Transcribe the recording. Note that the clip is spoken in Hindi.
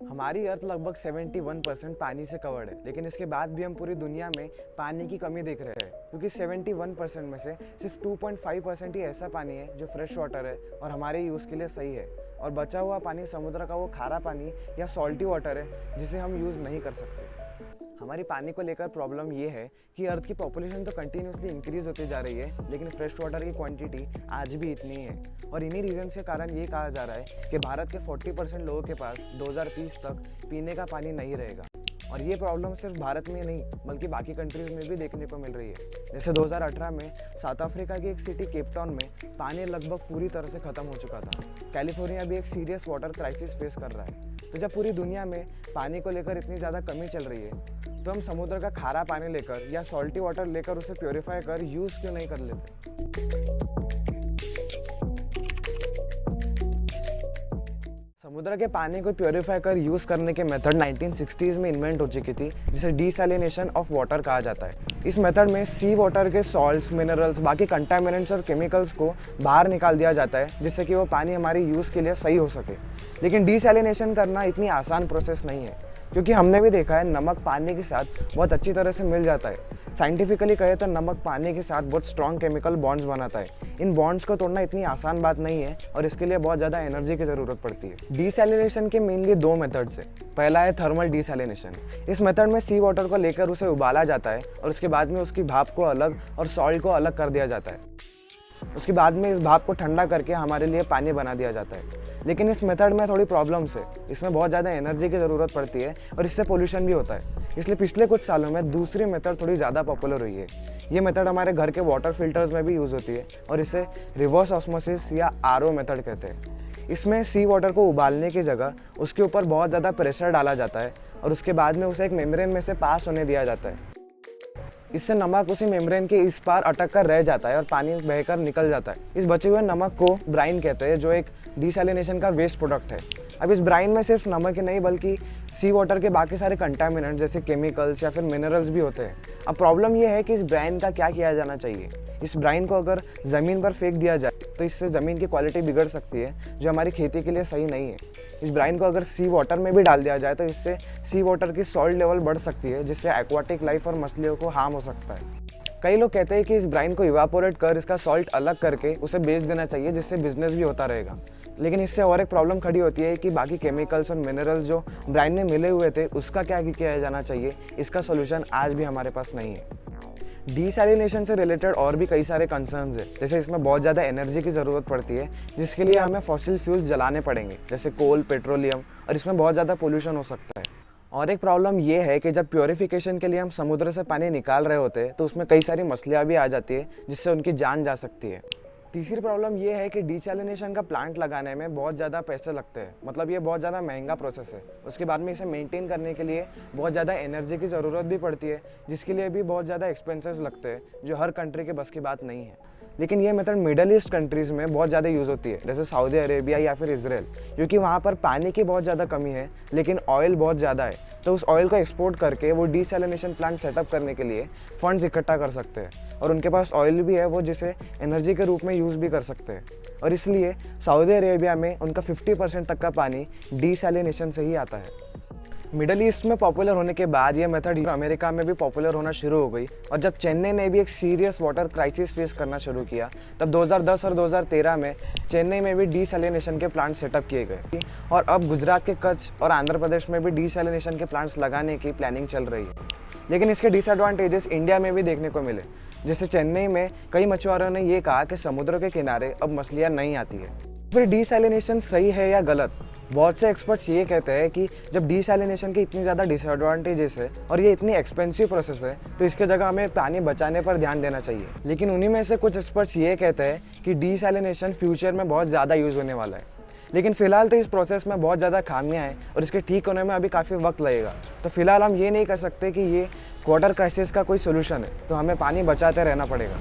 हमारी अर्थ लगभग 71% पानी से कवर्ड है, लेकिन इसके बाद भी हम पूरी दुनिया में पानी की कमी देख रहे हैं, क्योंकि 71% में से सिर्फ 2.5% ही ऐसा पानी है जो फ्रेश वाटर है और हमारे यूज़ के लिए सही है, और बचा हुआ पानी समुद्र का वो खारा पानी या सॉल्टी वाटर है जिसे हम यूज़ नहीं कर सकते। हमारी पानी को लेकर प्रॉब्लम ये है कि अर्थ की पॉपुलेशन तो कंटिन्यूसली इंक्रीज होती जा रही है, लेकिन फ्रेश वाटर की क्वांटिटी आज भी इतनी ही है। और इन्हीं रीजन्स के कारण ये कहा जा रहा है कि भारत के 40% लोगों के पास 2030 तक पीने का पानी नहीं रहेगा। और ये प्रॉब्लम सिर्फ भारत में नहीं बल्कि बाकी कंट्रीज़ में भी देखने को मिल रही है। जैसे 2018 में साउथ अफ्रीका की एक सिटी केप टाउन में पानी लगभग पूरी तरह से ख़त्म हो चुका था। कैलिफोर्निया भी एक सीरियस वाटर क्राइसिस फेस कर रहा है। तो जब पूरी दुनिया में पानी को लेकर इतनी ज़्यादा कमी चल रही है, तो हम समुद्र का खारा पानी लेकर या सॉल्टी वाटर लेकर उसे प्योरीफाई कर यूज़ क्यों नहीं कर लेते। समुद्र के पानी को प्योरीफाई कर यूज़ करने के मेथड 1960s में इन्वेंट हो चुकी थी, जिसे डीसैलिनेशन ऑफ वाटर कहा जाता है। इस मेथड में सी वाटर के सॉल्ट्स, मिनरल्स, बाकी कंटामिनेंट्स और केमिकल्स को बाहर निकाल दिया जाता है, जिससे कि वो पानी हमारी यूज़ के लिए सही हो सके। लेकिन डीसैलिनेशन करना इतनी आसान प्रोसेस नहीं है, क्योंकि हमने भी देखा है नमक पानी के साथ बहुत अच्छी तरह से मिल जाता है। साइंटिफिकली कहे तो नमक पानी के साथ बहुत स्ट्रॉन्ग केमिकल बॉन्ड्स बनाता है। इन बॉन्ड्स को तोड़ना इतनी आसान बात नहीं है और इसके लिए बहुत ज़्यादा एनर्जी की ज़रूरत पड़ती है। डीसैलिनेशन के मेनली दो मेथड्स है। पहला है थर्मल डीसैलिनेशन। इस मेथड में सी वाटर को लेकर उसे उबाला जाता है और उसके बाद में उसकी भाप को अलग और सॉल्ट को अलग कर दिया जाता है। उसके बाद में इस भाप को ठंडा करके हमारे लिए पानी बना दिया जाता है। लेकिन इस मेथड में थोड़ी प्रॉब्लम्स है। इसमें बहुत ज़्यादा एनर्जी की ज़रूरत पड़ती है और इससे पोल्यूशन भी होता है। इसलिए पिछले कुछ सालों में दूसरी मेथड थोड़ी ज़्यादा पॉपुलर हुई है। ये मेथड हमारे घर के वाटर फिल्टर्स में भी यूज़ होती है और इसे रिवर्स ऑस्मोसिस या आरओ मेथड कहते हैं। इसमें सी वाटर को उबालने की जगह उसके ऊपर बहुत ज़्यादा प्रेशर डाला जाता है और उसके बाद में उसे एक मेम्ब्रेन में से पास होने दिया जाता है। इससे नमक उसी मेम्ब्रेन के इस पार अटक कर रह जाता है और पानी बहकर निकल जाता है। इस बचे हुए नमक को ब्राइन कहते हैं, जो एक डीसैलिनेशन का वेस्ट प्रोडक्ट है। अब इस ब्राइन में सिर्फ नमक ही नहीं बल्कि सी वाटर के बाकी सारे कंटामिनेंट्स जैसे केमिकल्स या फिर मिनरल्स भी होते हैं। अब प्रॉब्लम यह है कि इस ब्राइन का क्या किया जाना चाहिए। इस ब्राइन को अगर ज़मीन पर फेंक दिया जाए तो इससे ज़मीन की क्वालिटी बिगड़ सकती है, जो हमारी खेती के लिए सही नहीं है। इस ब्राइन को अगर सी वाटर में भी डाल दिया जाए तो इससे सी वाटर की सॉल्ट लेवल बढ़ सकती है, जिससे एक्वाटिक लाइफ और मछलियों को हार्म हो सकता है। कई लोग कहते हैं कि इस ब्राइन को इवापोरेट कर इसका सॉल्ट अलग करके उसे बेच देना चाहिए, जिससे बिजनेस भी होता रहेगा। लेकिन इससे और एक प्रॉब्लम खड़ी होती है कि बाकी केमिकल्स और मिनरल्स जो ब्राइन में मिले हुए थे उसका क्या किया जाना चाहिए। इसका सोल्यूशन आज भी हमारे पास नहीं है। डीसैलिनेशन से रिलेटेड और भी कई सारे कंसर्न्स है, जैसे इसमें बहुत ज़्यादा एनर्जी की ज़रूरत पड़ती है, जिसके लिए हमें फॉसिल फ्यूल्स जलाने पड़ेंगे जैसे कोल, पेट्रोलियम, और इसमें बहुत ज़्यादा पोल्यूशन हो सकता है। और एक प्रॉब्लम ये है कि जब प्योरीफिकेशन के लिए हम समुद्र से पानी निकाल रहे होते हैं तो उसमें कई सारी मछलियाँ भी आ जाती है, जिससे उनकी जान जा सकती है। तीसरी प्रॉब्लम ये है कि डीसैलिनेशन का प्लांट लगाने में बहुत ज़्यादा पैसे लगते हैं, मतलब ये बहुत ज़्यादा महंगा प्रोसेस है। उसके बाद में इसे मेंटेन करने के लिए बहुत ज़्यादा एनर्जी की ज़रूरत भी पड़ती है, जिसके लिए भी बहुत ज़्यादा एक्सपेंसेस लगते हैं, जो हर कंट्री के बस की बात नहीं है। लेकिन ये मेथड मिडल ईस्ट कंट्रीज़ में बहुत ज़्यादा यूज़ होती है, जैसे सऊदी अरेबिया या फिर इजराइल, क्योंकि वहाँ पर पानी की बहुत ज़्यादा कमी है लेकिन ऑयल बहुत ज़्यादा है। तो उस ऑयल को एक्सपोर्ट करके वो डीसैलिनेशन प्लांट सेटअप करने के लिए फंड्स इकट्ठा कर सकते हैं, और उनके पास ऑयल भी है वो जिसे एनर्जी के रूप में यूज़ भी कर सकते हैं। और इसलिए सऊदी अरेबिया में उनका 50% तक का पानी डीसैलिनेशन से ही आता है। मिडल ईस्ट में पॉपुलर होने के बाद ये मेथड अमेरिका में भी पॉपुलर होना शुरू हो गई, और जब चेन्नई ने भी एक सीरियस वाटर क्राइसिस फेस करना शुरू किया तब 2010 और 2013 में चेन्नई में भी डीसैलिनेशन के प्लांट सेटअप किए गए, और अब गुजरात के कच्छ और आंध्र प्रदेश में भी डीसैलिनेशन के प्लांट्स लगाने की प्लानिंग चल रही है। लेकिन इसके डिसएडवांटेजेस इंडिया में भी देखने को मिले। जैसे चेन्नई में कई मछुआरों ने ये कहा कि समुद्र के किनारे अब मछलियाँ नहीं आती है। फिर डीसैलिनेशन सही है या गलत? बहुत से एक्सपर्ट्स ये कहते हैं कि जब डीसैलिनेशन की इतनी ज़्यादा डिसएडवांटेजेस है और ये इतनी एक्सपेंसिव प्रोसेस है, तो इसके जगह हमें पानी बचाने पर ध्यान देना चाहिए। लेकिन उन्हीं में से कुछ एक्सपर्ट्स ये कहते हैं कि डीसैलिनेशन फ्यूचर में बहुत ज़्यादा यूज़ होने वाला है। लेकिन फिलहाल तो इस प्रोसेस में बहुत ज़्यादा खामियां हैं और इसके ठीक होने में अभी काफ़ी वक्त लगेगा। तो फिलहाल हम ये नहीं कह सकते कि ये वाटर क्राइसिस का कोई सोल्यूशन है, तो हमें पानी बचाते रहना पड़ेगा।